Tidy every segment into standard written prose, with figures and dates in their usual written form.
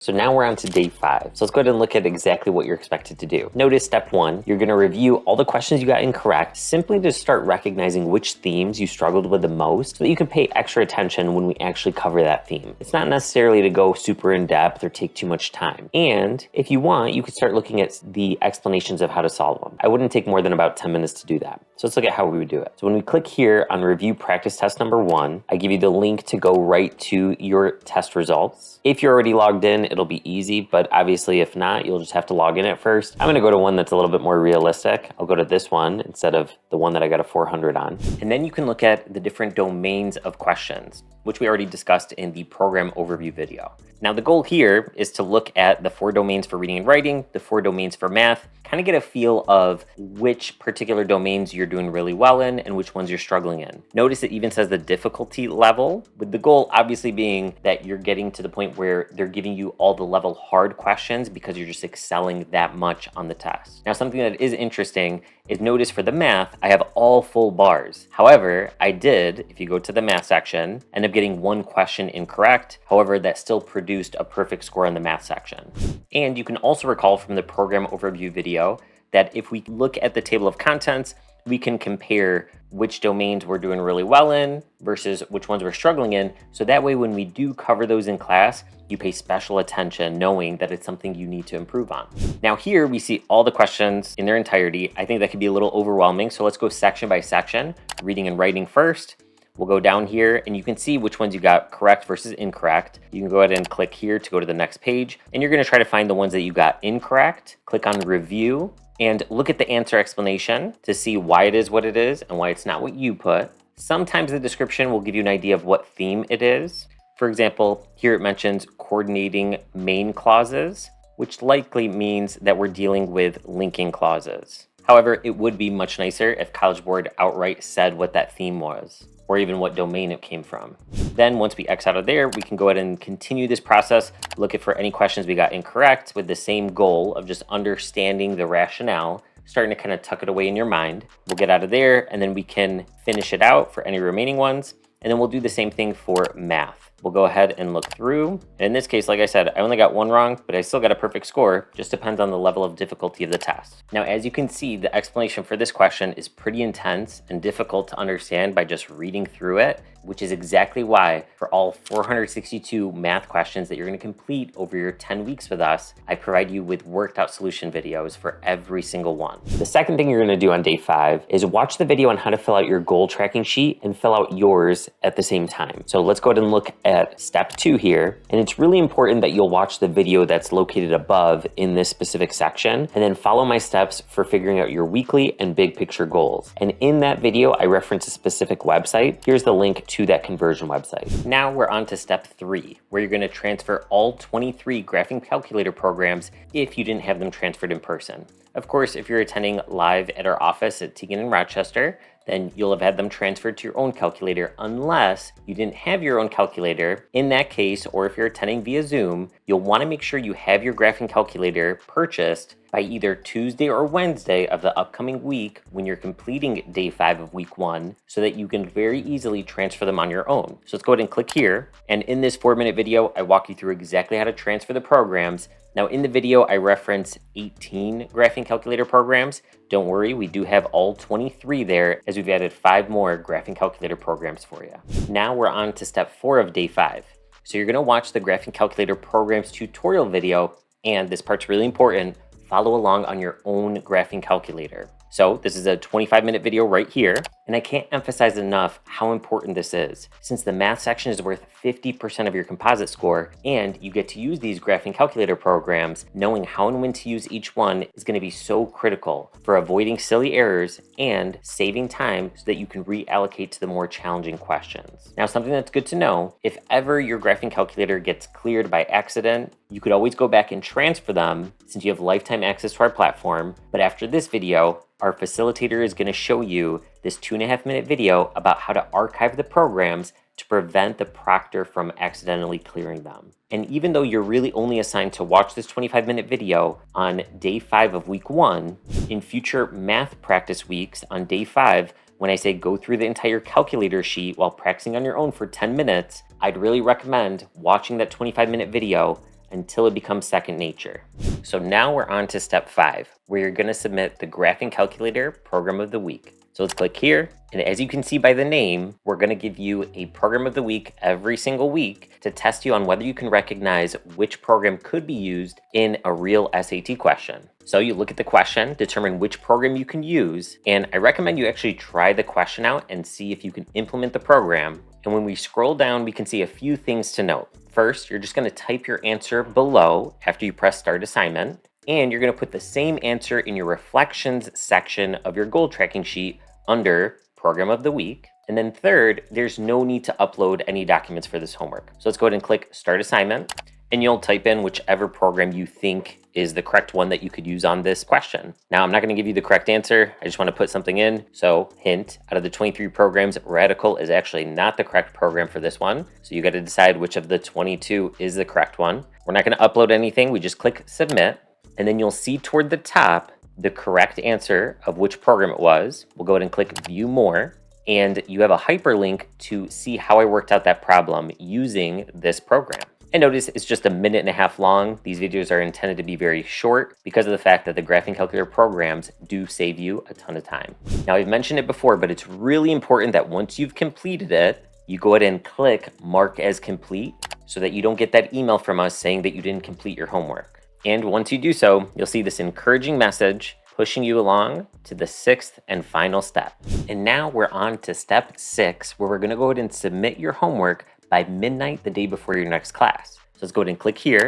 So now we're on to day 5. So let's go ahead and look at exactly what you're expected to do. Notice step 1, you're going to review all the questions you got incorrect, simply to start recognizing which themes you struggled with the most so that you can pay extra attention when we actually cover that theme. It's not necessarily to go super in depth or take too much time. And if you want, you could start looking at the explanations of how to solve them. I wouldn't take more than about 10 minutes to do that. So let's look at how we would do it. So when we click here on review practice test number 1, I give you the link to go right to your test results. If you're already logged in, it'll be easy, but obviously if not, you'll just have to log in at first. I'm gonna go to one that's a little bit more realistic. I'll go to this one instead of the one that I got a 400 on. And then you can look at the different domains of questions, which we already discussed in the program overview video. Now the goal here is to look at the 4 domains for reading and writing, the 4 domains for math, kind of get a feel of which particular domains you're doing really well in and which ones you're struggling in. Notice it even says the difficulty level, with the goal obviously being that you're getting to the point where they're giving you all the level hard questions because you're just excelling that much on the test. Now something that is interesting is notice for the math, I have all full bars. However, I did, if you go to the math section, end up getting 1 question incorrect. However, that still produced a perfect score in the math section. And you can also recall from the program overview video that if we look at the table of contents, we can compare which domains we're doing really well in versus which ones we're struggling in. So that way, when we do cover those in class, you pay special attention knowing that it's something you need to improve on. Now here we see all the questions in their entirety. I think that could be a little overwhelming. So let's go section by section, reading and writing first. We'll go down here and you can see which ones you got correct versus incorrect. You can go ahead and click here to go to the next page. And you're gonna try to find the ones that you got incorrect. Click on review and look at the answer explanation to see why it is what it is and why it's not what you put. Sometimes the description will give you an idea of what theme it is. For example, here it mentions coordinating main clauses, which likely means that we're dealing with linking clauses. However, it would be much nicer if College Board outright said what that theme was, or even what domain it came from. Then once we X out of there, we can go ahead and continue this process, look for any questions we got incorrect with the same goal of just understanding the rationale, starting to kind of tuck it away in your mind. We'll get out of there and then we can finish it out for any remaining ones. And then we'll do the same thing for math. We'll go ahead and look through. And in this case, like I said, I only got 1 wrong, but I still got a perfect score. Just depends on the level of difficulty of the test. Now, as you can see, the explanation for this question is pretty intense and difficult to understand by just reading through it, which is exactly why for all 462 math questions that you're going to complete over your 10 weeks with us, I provide you with worked out solution videos for every single one. The second thing you're going to do on day 5 is watch the video on how to fill out your goal tracking sheet and fill out yours at the same time. So let's go ahead and look at step 2 here. And it's really important that you'll watch the video that's located above in this specific section and then follow my steps for figuring out your weekly and big picture goals. And in that video, I reference a specific website. Here's the link to that conversion website. Now we're on to step 3, where you're going to transfer all 23 graphing calculator programs if you didn't have them transferred in person. Of course, if you're attending live at our office at Teagan and Rochester, then you'll have had them transferred to your own calculator unless you didn't have your own calculator. In that case, or if you're attending via Zoom, you'll want to make sure you have your graphing calculator purchased by either Tuesday or Wednesday of the upcoming week when you're completing day 5 of week 1 so that you can very easily transfer them on your own. So let's go ahead and click here. And in this 4-minute video, I walk you through exactly how to transfer the programs. Now in the video, I reference 18 graphing calculator programs. Don't worry, we do have all 23 there as we've added 5 more graphing calculator programs for you. Now we're on to step 4 of day 5. So you're gonna watch the graphing calculator programs tutorial video, and this part's really important, follow along on your own graphing calculator. So this is a 25-minute video right here, and I can't emphasize enough how important this is, since the math section is worth 50% of your composite score, and you get to use these graphing calculator programs. Knowing how and when to use each one is going to be so critical for avoiding silly errors and saving time so that you can reallocate to the more challenging questions. Now, something that's good to know, if ever your graphing calculator gets cleared by accident, you could always go back and transfer them since you have lifetime access to our platform. But after this video, our facilitator is going to show you this 2.5-minute video about how to archive the programs to prevent the proctor from accidentally clearing them. And even though you're really only assigned to watch this 25-minute video on day 5 of week 1, in future math practice weeks on day 5, when I say go through the entire calculator sheet while practicing on your own for 10 minutes, I'd really recommend watching that 25-minute video until it becomes second nature. So now we're on to step 5, where you're going to submit the Graphing Calculator Program of the Week. So let's click here. And as you can see by the name, we're going to give you a program of the week every single week to test you on whether you can recognize which program could be used in a real SAT question. So you look at the question, determine which program you can use, and I recommend you actually try the question out and see if you can implement the program. And when we scroll down, we can see a few things to note. First, you're just going to type your answer below after you press Start Assignment. And you're going to put the same answer in your reflections section of your goal tracking sheet under Program of the Week. And then third, there's no need to upload any documents for this homework. So let's go ahead and click Start Assignment, and you'll type in whichever program you think is the correct one that you could use on this question. Now, I'm not going to give you the correct answer. I just want to put something in. So hint, out of the 23 programs, Radical is actually not the correct program for this one. So you got to decide which of the 22 is the correct one. We're not going to upload anything. We just click Submit. And then you'll see toward the top the correct answer of which program it was. We'll go ahead and click View More. And you have a hyperlink to see how I worked out that problem using this program. And notice it's just 1.5 minutes long. These videos are intended to be very short because of the fact that the Graphing Calculator programs do save you a ton of time. Now, I've mentioned it before, but it's really important that once you've completed it, you go ahead and click Mark as Complete so that you don't get that email from us saying that you didn't complete your homework. And once you do so, you'll see this encouraging message pushing you along to the 6th and final step. And now we're on to step 6, where we're going to go ahead and submit your homework by midnight the day before your next class. So let's go ahead and click here,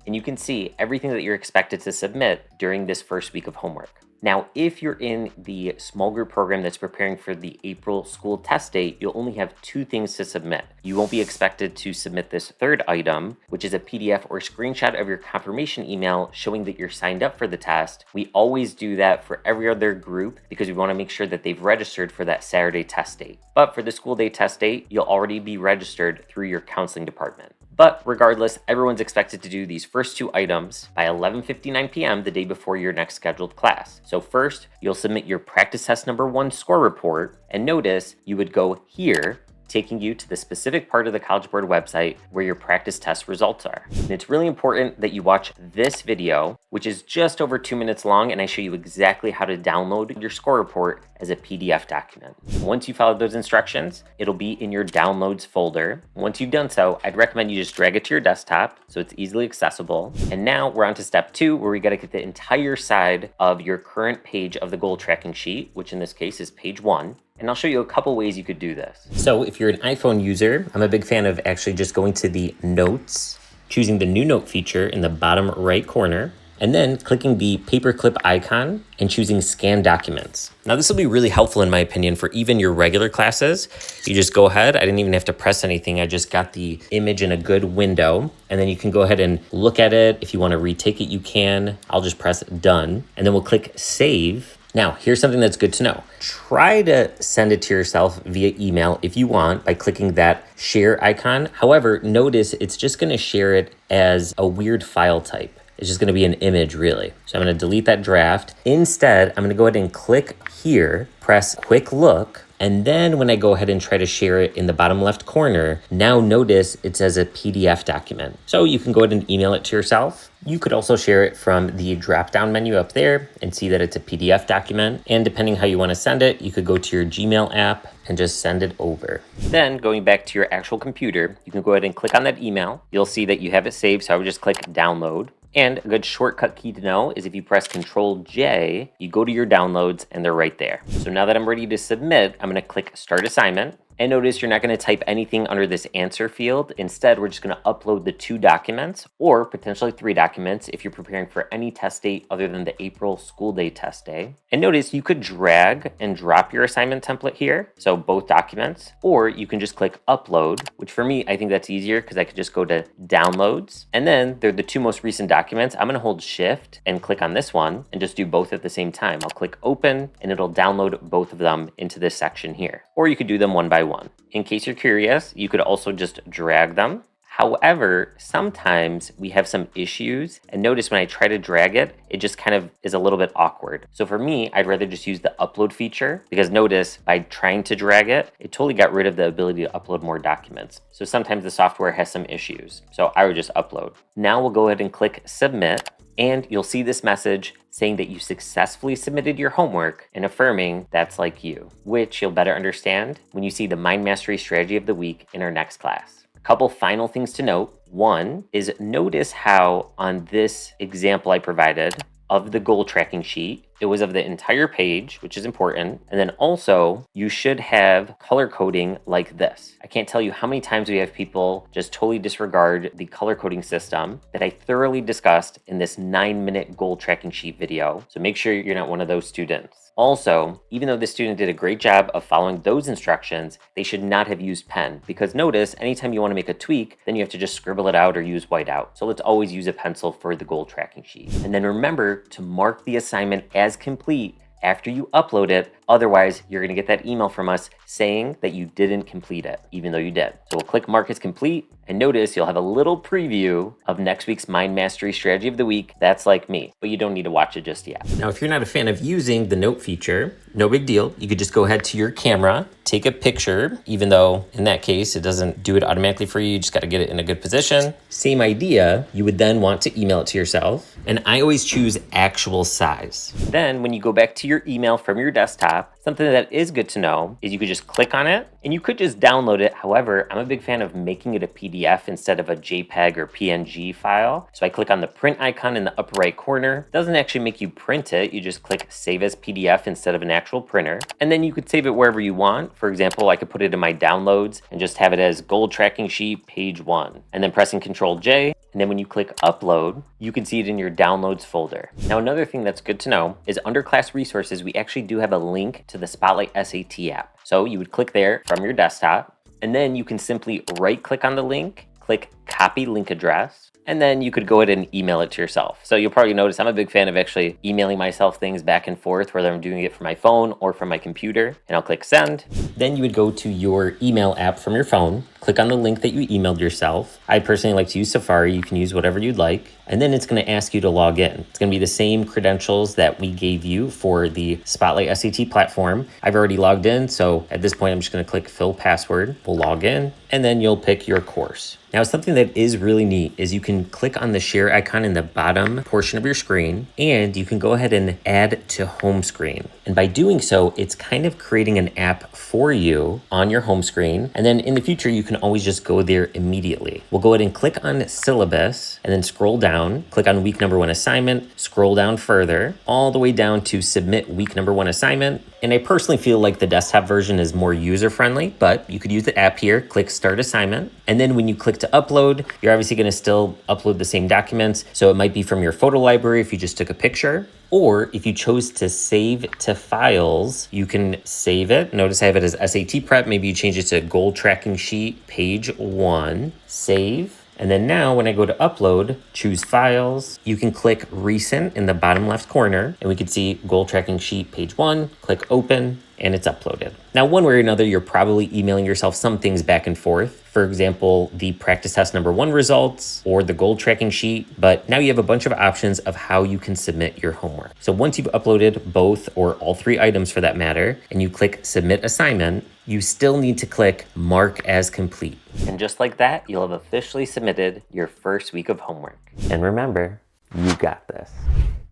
and you can see everything that you're expected to submit during this first week of homework. Now, if you're in the small group program that's preparing for the April school test date, you'll only have 2 things to submit. You won't be expected to submit this third item, which is a PDF or screenshot of your confirmation email showing that you're signed up for the test. We always do that for every other group because we want to make sure that they've registered for that Saturday test date. But for the school day test date, you'll already be registered through your counseling department. But regardless, everyone's expected to do these first 2 items by 11:59 p.m. the day before your next scheduled class. So first, you'll submit your practice test number 1 score report, and notice you would go here, taking you to the specific part of the College Board website where your practice test results are. And it's really important that you watch this video, which is just over 2 minutes long, and I show you exactly how to download your score report as a PDF document. Once you follow those instructions, it'll be in your downloads folder. Once you've done so, I'd recommend you just drag it to your desktop so it's easily accessible. And now we're on to step 2, where we got to get the entire side of your current page of the goal tracking sheet, which in this case is page 1. And I'll show you a couple ways you could do this. So if you're an iPhone user, I'm a big fan of actually just going to the Notes, choosing the New Note feature in the bottom right corner, and then clicking the paperclip icon and choosing Scan Documents. Now this will be really helpful in my opinion for even your regular classes. You just go ahead, I didn't even have to press anything, I just got the image in a good window, and then you can go ahead and look at it. If you want to retake it, you can. I'll just press Done, and then we'll click Save. Now, here's something that's good to know. Try to send it to yourself via email if you want by clicking that share icon. However, notice it's just going to share it as a weird file type. It's just going to be an image, really. So I'm going to delete that draft. Instead, I'm going to go ahead and click here, press Quick Look, and then when I go ahead and try to share it in the bottom left corner, now notice it's as a PDF document. So you can go ahead and email it to yourself. You could also share it from the drop-down menu up there and see that it's a PDF document. And depending how you want to send it, you could go to your Gmail app and just send it over. Then going back to your actual computer, you can go ahead and click on that email. You'll see that you have it saved, so I would just click Download. And a good shortcut key to know is if you press Control-J, you go to your downloads and they're right there. So now that I'm ready to submit, I'm going to click Start Assignment. And notice you're not going to type anything under this answer field. Instead, we're just going to upload the 2 documents or potentially 3 documents if you're preparing for any test date other than the April school day test day. And notice you could drag and drop your assignment template here, so both documents, or you can just click Upload, which for me, I think that's easier because I could just go to Downloads. And then they're the 2 most recent documents. I'm going to hold Shift and click on this one and just do both at the same time. I'll click Open and it'll download both of them into this section here. Or you could do them one by one. In case you're curious, you could also just drag them, However, sometimes we have some issues, and notice when I try to drag it, it just kind of is a little bit awkward. So for me, I'd rather just use the upload feature, because notice by trying to drag it, it totally got rid of the ability to upload more documents. So sometimes the software has some issues. So I would just upload. Now we'll go ahead and click submit, and you'll see this message saying that you successfully submitted your homework and affirming that's like you, which you'll better understand when you see the Mind Mastery Strategy of the Week in our next class. Couple final things to note. One is notice how on this example I provided of the goal tracking sheet, it was of the entire page, which is important. And then also you should have color coding like this. I can't tell you how many times we have people just totally disregard the color coding system that I thoroughly discussed in this 9-minute goal tracking sheet video. So make sure you're not one of those students. Also, even though the student did a great job of following those instructions, they should not have used pen, because notice anytime you want to make a tweak, then you have to just scribble it out or use whiteout. So let's always use a pencil for the goal tracking sheet. And then remember to mark the assignment as complete after you upload it. Otherwise, you're going to get that email from us saying that you didn't complete it, even though you did. So we'll click mark as complete, and notice you'll have a little preview of next week's Mind Mastery Strategy of the Week. That's like me, but you don't need to watch it just yet. Now, if you're not a fan of using the note feature, no big deal. You could just go ahead to your camera, take a picture, even though in that case, it doesn't do it automatically for you. You just got to get it in a good position. Same idea, you would then want to email it to yourself. And I always choose actual size. Then when you go back to your email from your desktop, something that is good to know is you could just click on it and you could just download it. However, I'm a big fan of making it a PDF instead of a JPEG or PNG file. So I click on the print icon in the upper right corner. It doesn't actually make you print it. You just click save as PDF instead of an actual printer. And then you could save it wherever you want. For example, I could put it in my downloads and just have it as goal tracking sheet page 1. And then pressing Control J. And then when you click upload, you can see it in your downloads folder. Now, another thing that's good to know is under class resources, we actually do have a link to the Spotlight SAT app. So you would click there from your desktop, and then you can simply right click on the link, click copy link address, and then you could go ahead and email it to yourself. So you'll probably notice I'm a big fan of actually emailing myself things back and forth, whether I'm doing it from my phone or from my computer, and I'll click send. Then you would go to your email app from your phone, click on the link that you emailed yourself. I personally like to use Safari. You can use whatever you'd like. And then it's going to ask you to log in. It's going to be the same credentials that we gave you for the Spotlight SAT platform. I've already logged in, so at this point, I'm just going to click fill password. We'll log in, and then you'll pick your course. Now, something that is really neat is you can click on the share icon in the bottom portion of your screen, and you can go ahead and add to home screen. And by doing so, it's kind of creating an app for you on your home screen. And then in the future, you can always just go there immediately. We'll go ahead and click on syllabus and then scroll down, click on week number 1 assignment, scroll down further, all the way down to submit week number 1 assignment. And I personally feel like the desktop version is more user-friendly, but you could use the app here, click start assignment. And then when you click to upload, you're obviously going to still upload the same documents. So it might be from your photo library if you just took a picture, or if you chose to save to files, you can save it. Notice I have it as SAT prep. Maybe you change it to goal tracking sheet page 1, save. And then now when I go to upload, choose files, you can click recent in the bottom left corner, and we can see goal tracking sheet page 1, click open, and it's uploaded. Now, one way or another, you're probably emailing yourself some things back and forth. For example, the practice test number 1 results or the goal tracking sheet, but now you have a bunch of options of how you can submit your homework. So once you've uploaded both or all 3 items for that matter, and you click submit assignment, you still need to click mark as complete. And just like that, you'll have officially submitted your first week of homework. And remember, you got this.